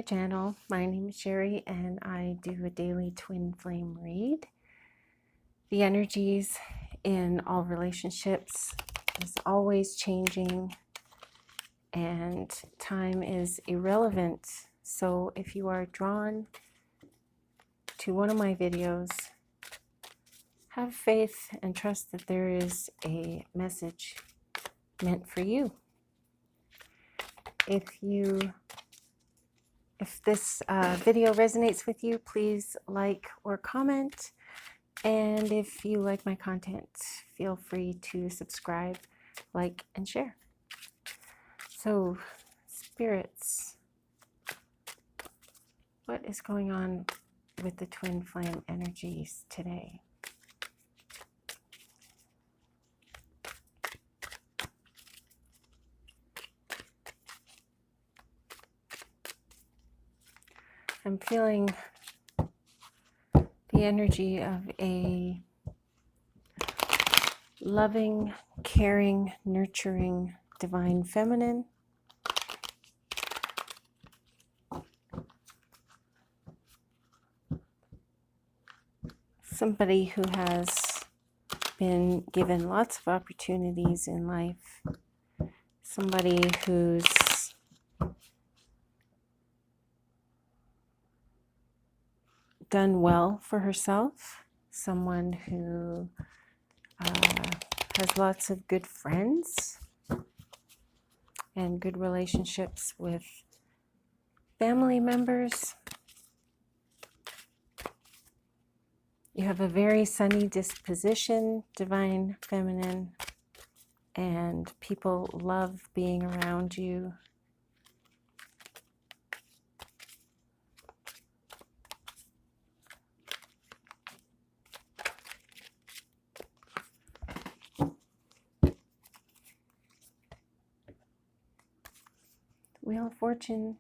my channel. My name is Sherry and I do a daily twin flame read. The energies in all relationships is always changing and time is irrelevant. So if you are drawn to one of my videos, have faith and trust that there is a message meant for you. If this video resonates with you, please like or comment. And if you like my content, feel free to subscribe, like, and share. So, spirits, what is going on with the twin flame energies today? I'm feeling the energy of a loving, caring, nurturing, divine feminine. Somebody who has been given lots of opportunities in life. Somebody who's done well for herself. Someone who has lots of good friends and good relationships with family members. You have a very sunny disposition, divine feminine, and people love being around you. Wheel of Fortune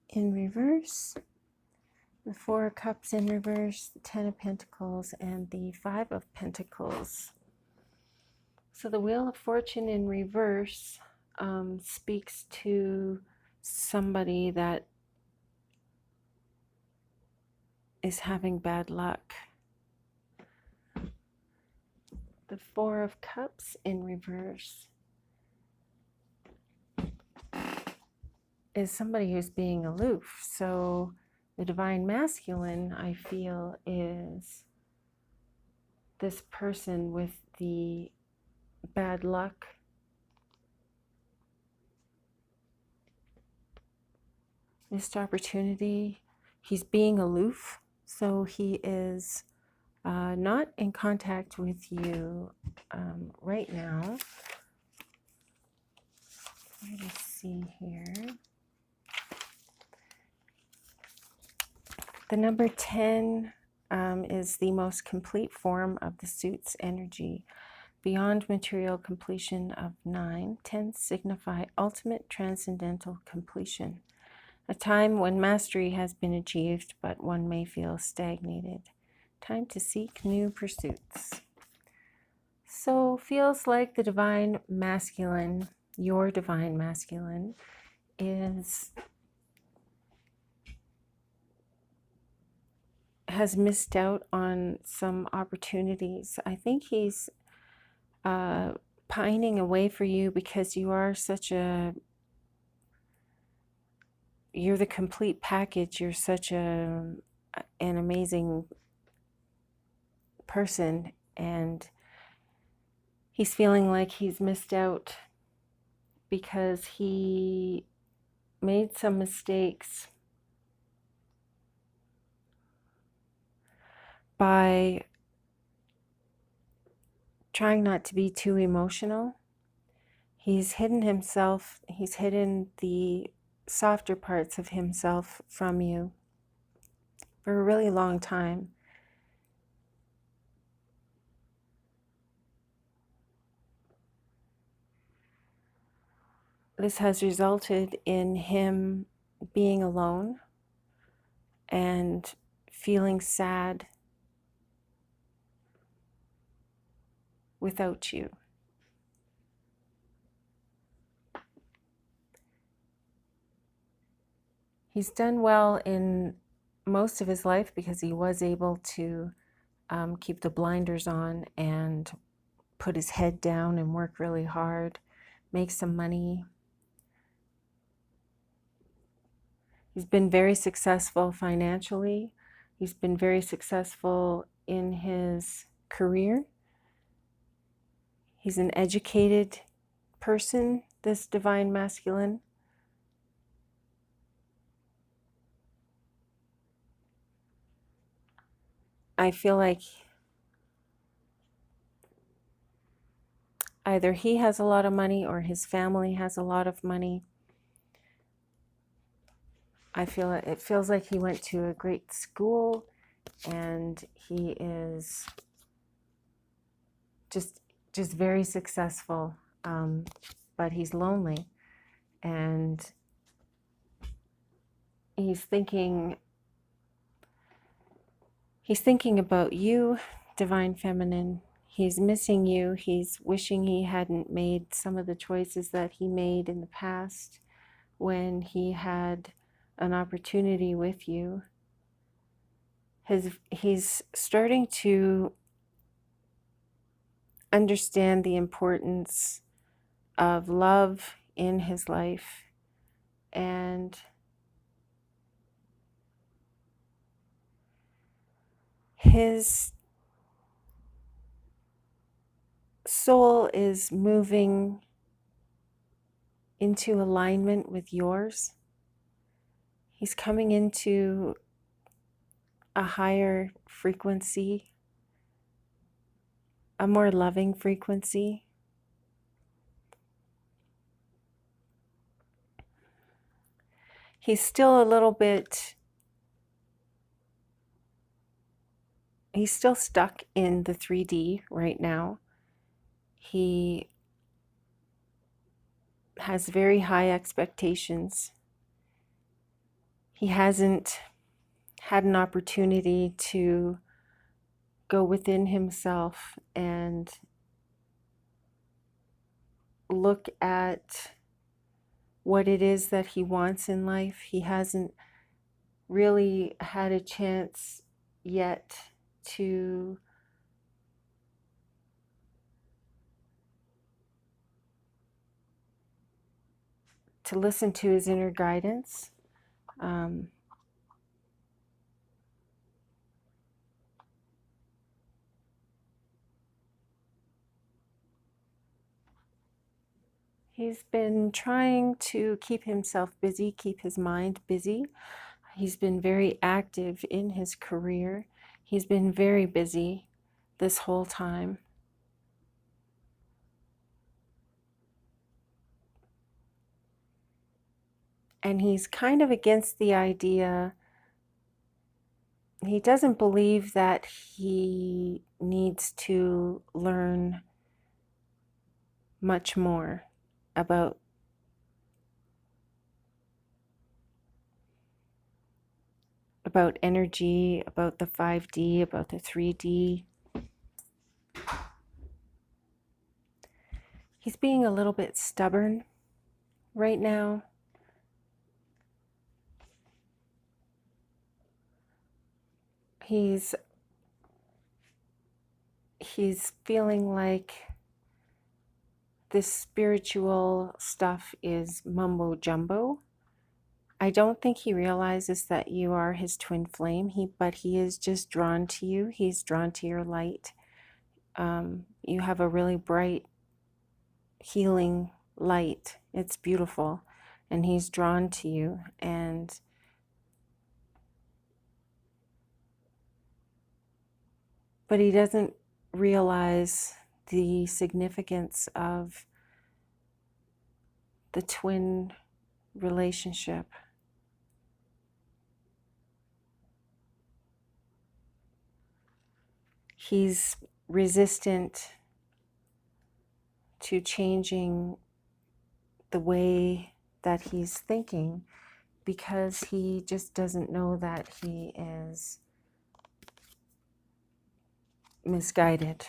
in reverse, the Four of Cups in reverse, the Ten of Pentacles, and the Five of Pentacles. So the Wheel of Fortune in reverse speaks to somebody that is having bad luck. The Four of Cups in reverse is somebody who's being aloof. So the divine masculine, I feel, is this person with the bad luck, missed opportunity. He's being aloof, so he is not in contact with you right now. Let us see here. The number 10 is the most complete form of the suit's energy. Beyond material completion of 9, 10 signify ultimate transcendental completion. A time when mastery has been achieved, but one may feel stagnated. Time to seek new pursuits. So feels like the divine masculine, your divine masculine, has missed out on some opportunities. I think he's pining away for you because you are you're the complete package. You're such an amazing person, and he's feeling like he's missed out because he made some mistakes by trying not to be too emotional. He's hidden himself, he's hidden the softer parts of himself from you for a really long time. This has resulted in him being alone and feeling sad without you. He's done well in most of his life because he was able to keep the blinders on and put his head down and work really hard, make some money. He's been very successful financially. He's been very successful in his career. He's an educated person, this divine masculine. I feel like either he has a lot of money or his family has a lot of money. It feels like he went to a great school and he is just very successful, but he's lonely, and he's thinking about you, divine feminine. He's missing you. He's wishing he hadn't made some of the choices that he made in the past when he had an opportunity with you. He's starting to understand the importance of love in his life, and his soul is moving into alignment with yours. He's coming into a higher frequency, a more loving frequency. He's still stuck in the 3D right now. He has very high expectations. He hasn't had an opportunity to go within himself and look at what it is that he wants in life. He hasn't really had a chance yet to listen to his inner guidance. He's been trying to keep himself busy, keep his mind busy. He's been very active in his career. He's been very busy this whole time. And he's kind of against the idea. He doesn't believe that he needs to learn much more about energy, about the 5D, about the 3D. He's being a little bit stubborn right now. He's feeling like this spiritual stuff is mumbo jumbo. I don't think he realizes that you are his twin flame, but he is just drawn to you. He's drawn to your light. You have a really bright, healing light. It's beautiful, and he's drawn to you. But he doesn't realize the significance of the twin relationship. He's resistant to changing the way that he's thinking because he just doesn't know that he is misguided.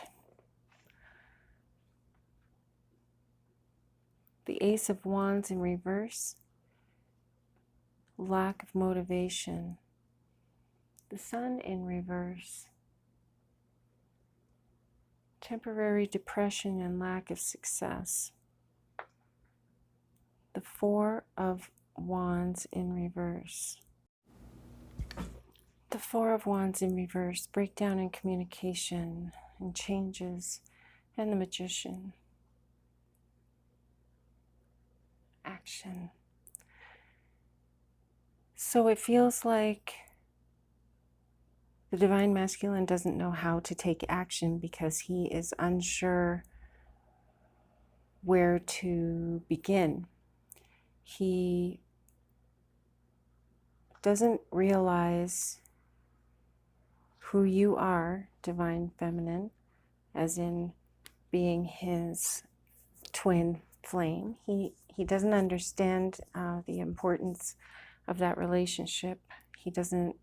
The Ace of Wands in reverse. lack of motivation. The Sun in reverse. Temporary depression and lack of success. The Four of Wands in reverse. The Four of Wands in reverse. Breakdown in communication and changes. And the Magician. Action. So it feels like the Divine Masculine doesn't know how to take action because he is unsure where to begin. He doesn't realize who you are, Divine Feminine, as in being his twin flame. He doesn't understand the importance of that relationship. He doesn't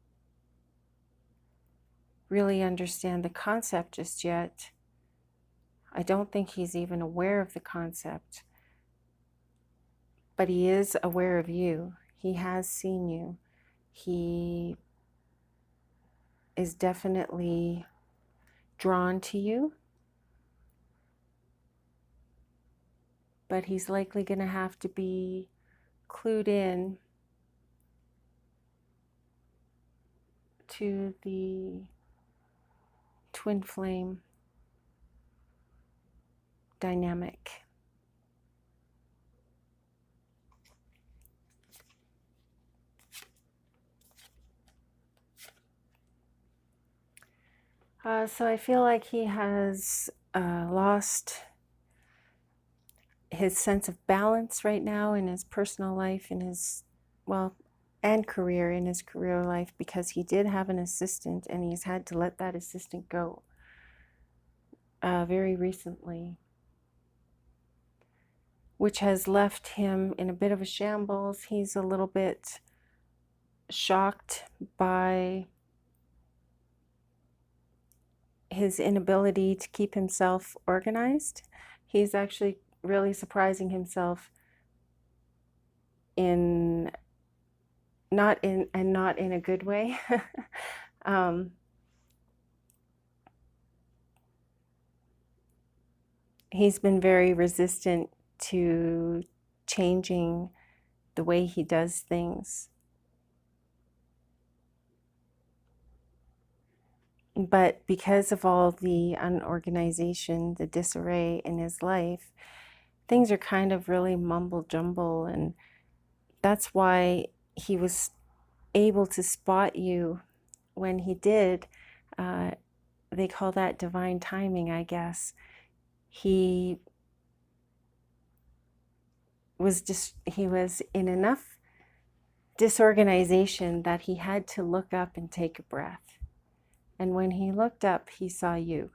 really understand the concept just yet. I don't think he's even aware of the concept, but he is aware of you. He has seen you. He is definitely drawn to you, but he's likely going to have to be clued in to the twin flame dynamic. So I feel like he has lost his sense of balance right now in his personal life, in his, well, and career, in his career life, because he did have an assistant and he's had to let that assistant go very recently, which has left him in a bit of a shambles. He's a little bit shocked by his inability to keep himself organized. He's actually really surprising himself in not in a good way. He's been very resistant to changing the way he does things. But because of all the unorganization, the disarray in his life, things are kind of really mumble jumble, and that's why he was able to spot you when he did. They call that divine timing, I guess. He was in enough disorganization that he had to look up and take a breath. And when he looked up, he saw you.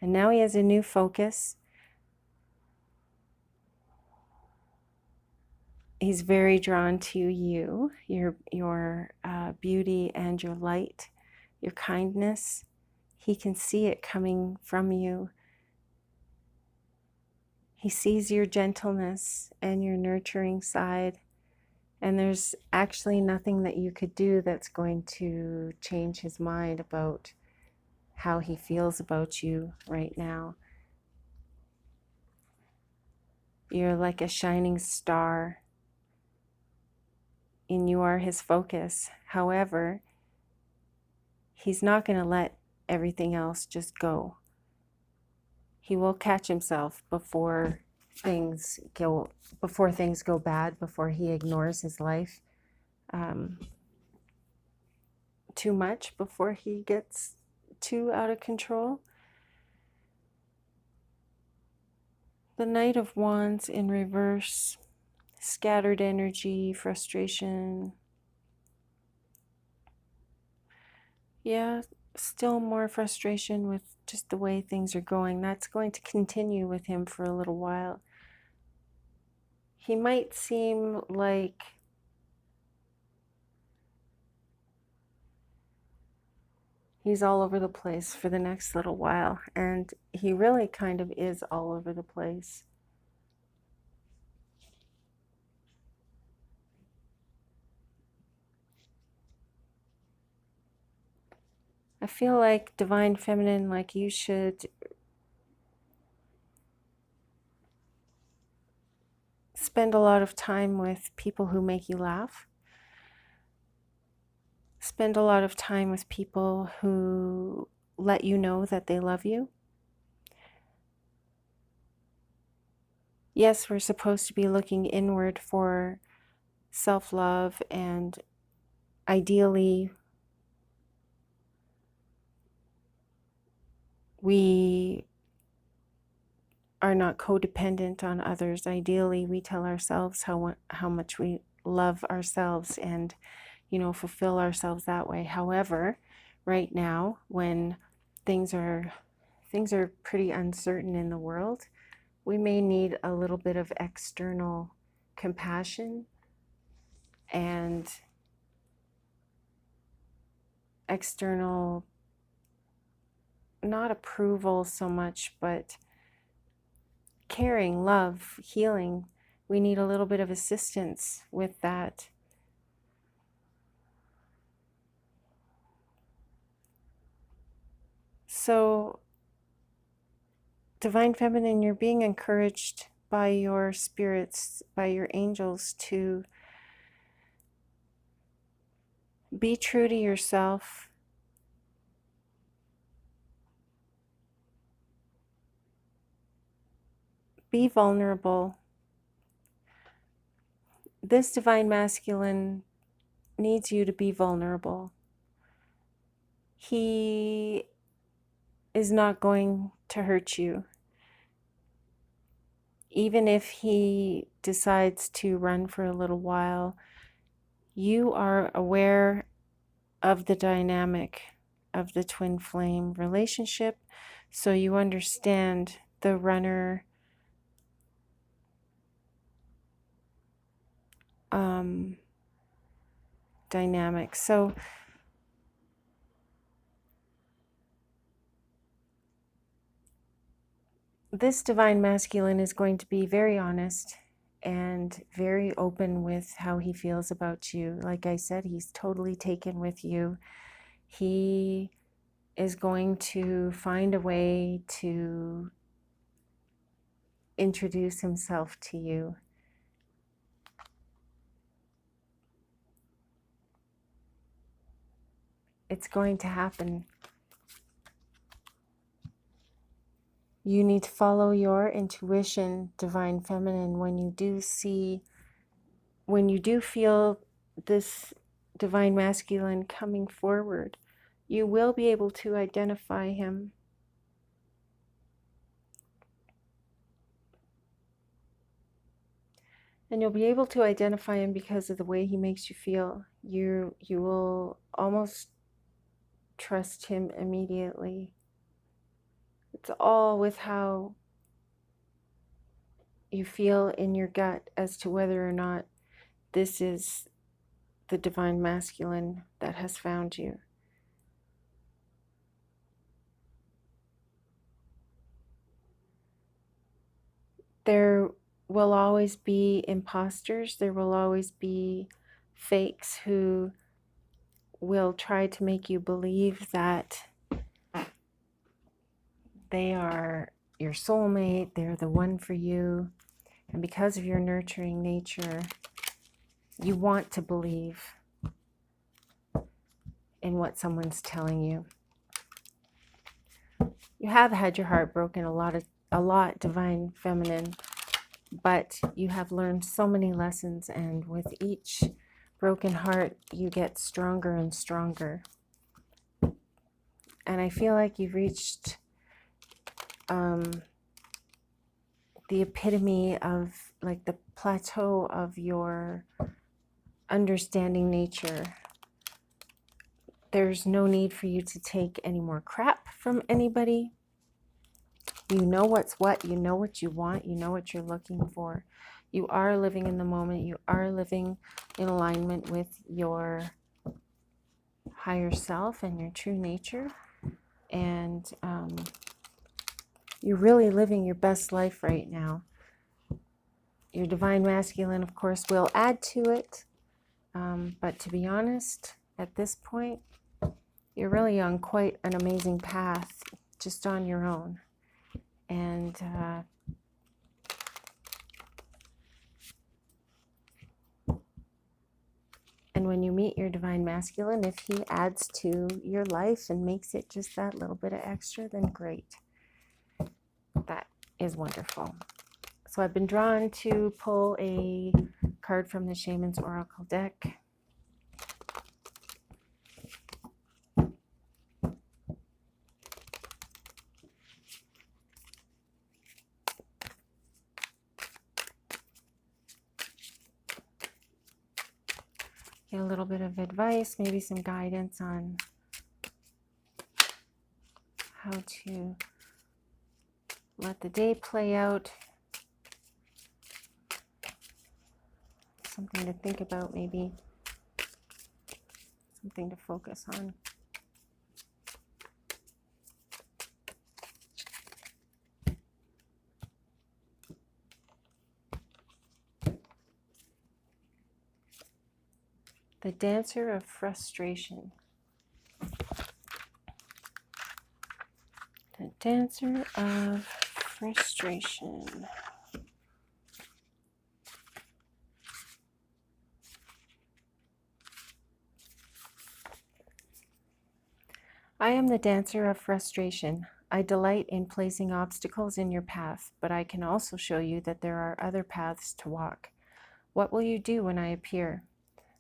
And now he has a new focus. He's very drawn to you, your beauty and your light, your kindness. He can see it coming from you. He sees your gentleness and your nurturing side. And there's actually nothing that you could do that's going to change his mind about how he feels about you right now. You're like a shining star, and you are his focus. However, he's not going to let everything else just go. He will catch himself before things go bad, before he ignores his life too much, before he gets too out of control. The Knight of Wands in reverse, scattered energy, frustration. Yeah, still more frustration with just the way things are going. That's going to continue with him for a little while. He might seem like he's all over the place for the next little while, and he really kind of is all over the place. I feel like Divine Feminine, like you should spend a lot of time with people who make you laugh. Spend a lot of time with people who let you know that they love you. Yes, we're supposed to be looking inward for self-love, and ideally we are not codependent on others. Ideally, we tell ourselves how much we love ourselves and, you know, fulfill ourselves that way. However, right now, when things are pretty uncertain in the world, we may need a little bit of external compassion and external, not approval so much, but caring, love, healing. We need a little bit of assistance with that. So, Divine Feminine, you're being encouraged by your spirits, by your angels, to be true to yourself. Be vulnerable. This Divine Masculine needs you to be vulnerable. He is not going to hurt you. Even if he decides to run for a little while, you are aware of the dynamic of the twin flame relationship, so you understand the runner dynamic. So this Divine Masculine is going to be very honest and very open with how he feels about you. Like I said, he's totally taken with you. He is going to find a way to introduce himself to you. It's going to happen. You need to follow your intuition, Divine Feminine, when you do feel this Divine Masculine coming forward. You will be able to identify him. And you'll be able to identify him because of the way he makes you feel. You will almost trust him immediately. It's all with how you feel in your gut as to whether or not this is the Divine Masculine that has found you. There will always be imposters. There will always be fakes who will try to make you believe that they are your soulmate, they're the one for you. And because of your nurturing nature, you want to believe in what someone's telling you. You have had your heart broken a lot, Divine Feminine, but you have learned so many lessons, and with each broken heart, you get stronger and stronger. And I feel like you've reached the epitome of, like, the plateau of your understanding nature. There's no need for you to take any more crap from anybody. You know what's what, you know what you want, you know what you're looking for. You are living in the moment, you are living in alignment with your higher self and your true nature. And you're really living your best life right now. Your Divine Masculine, of course, will add to it. But to be honest, at this point, you're really on quite an amazing path just on your own. And when you meet your divine masculine, if he adds to your life and makes it just that little bit of extra, then great. That is wonderful. So I've been drawn to pull a card from the Shaman's Oracle deck. Get a little bit of advice, maybe some guidance on how to let the day play out. Something to think about, maybe. Something to focus on. The Dancer of Frustration. The Dancer of Frustration. I am the dancer of frustration. I delight in placing obstacles in your path, but I can also show you that there are other paths to walk. What will you do when I appear?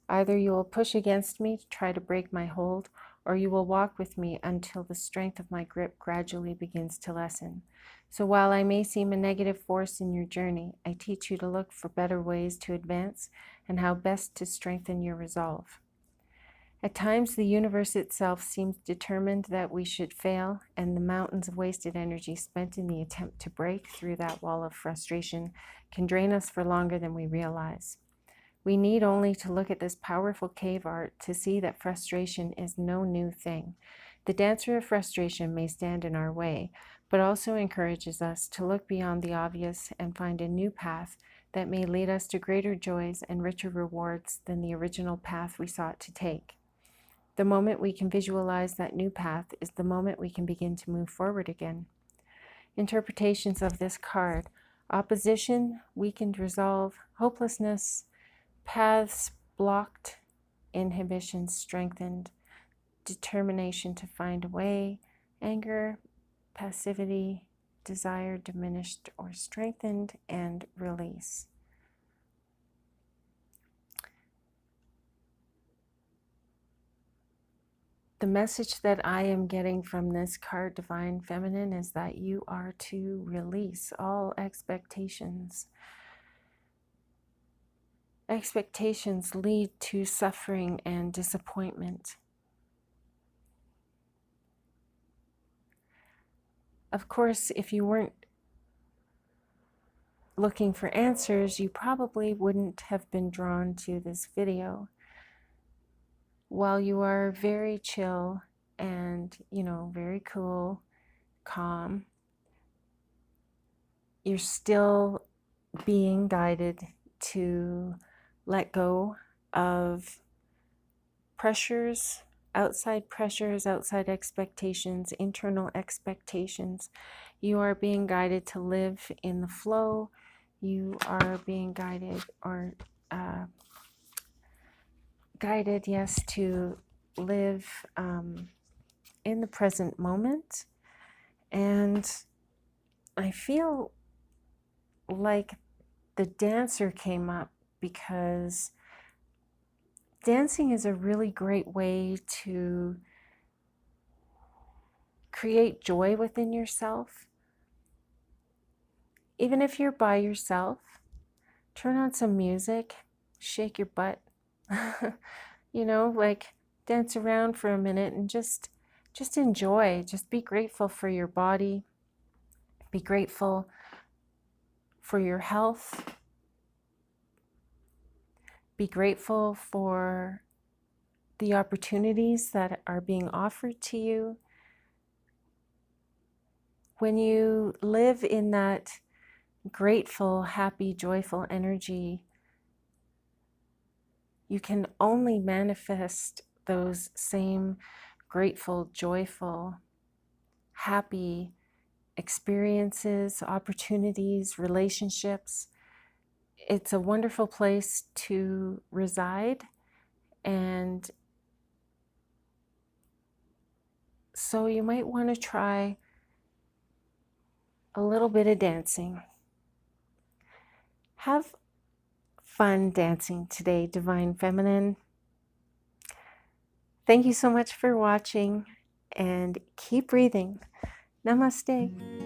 Either you will push against me to try to break my hold, or you will walk with me until the strength of my grip gradually begins to lessen. So while I may seem a negative force in your journey, I teach you to look for better ways to advance and how best to strengthen your resolve. At times, the universe itself seems determined that we should fail, and the mountains of wasted energy spent in the attempt to break through that wall of frustration can drain us for longer than we realize. We need only to look at this powerful cave art to see that frustration is no new thing. The dancer of frustration may stand in our way, but also encourages us to look beyond the obvious and find a new path that may lead us to greater joys and richer rewards than the original path we sought to take. The moment we can visualize that new path is the moment we can begin to move forward again. Interpretations of this card: opposition, weakened resolve, hopelessness, paths blocked, inhibition strengthened, determination to find a way, anger, passivity, desire diminished or strengthened, and release. The message that I am getting from this card, Divine Feminine, is that you are to release all expectations. Expectations lead to suffering and disappointment. Of course, if you weren't looking for answers, you probably wouldn't have been drawn to this video. While you are very chill and, very cool, calm, you're still being guided to let go of pressures, outside expectations, internal expectations. You are being guided to live in the flow. You are being guided to live in the present moment. And I feel like the dancer came up because dancing is a really great way to create joy within yourself. Even if you're by yourself, turn on some music, shake your butt, dance around for a minute and just enjoy. Just be grateful for your body. Be grateful for your health. Be grateful for the opportunities that are being offered to you. When you live in that grateful, happy, joyful energy, you can only manifest those same grateful, joyful, happy experiences, opportunities, relationships. It's a wonderful place to reside, and so you might want to try a little bit of dancing. Have fun dancing today, Divine Feminine. Thank you so much for watching, and keep breathing. Namaste.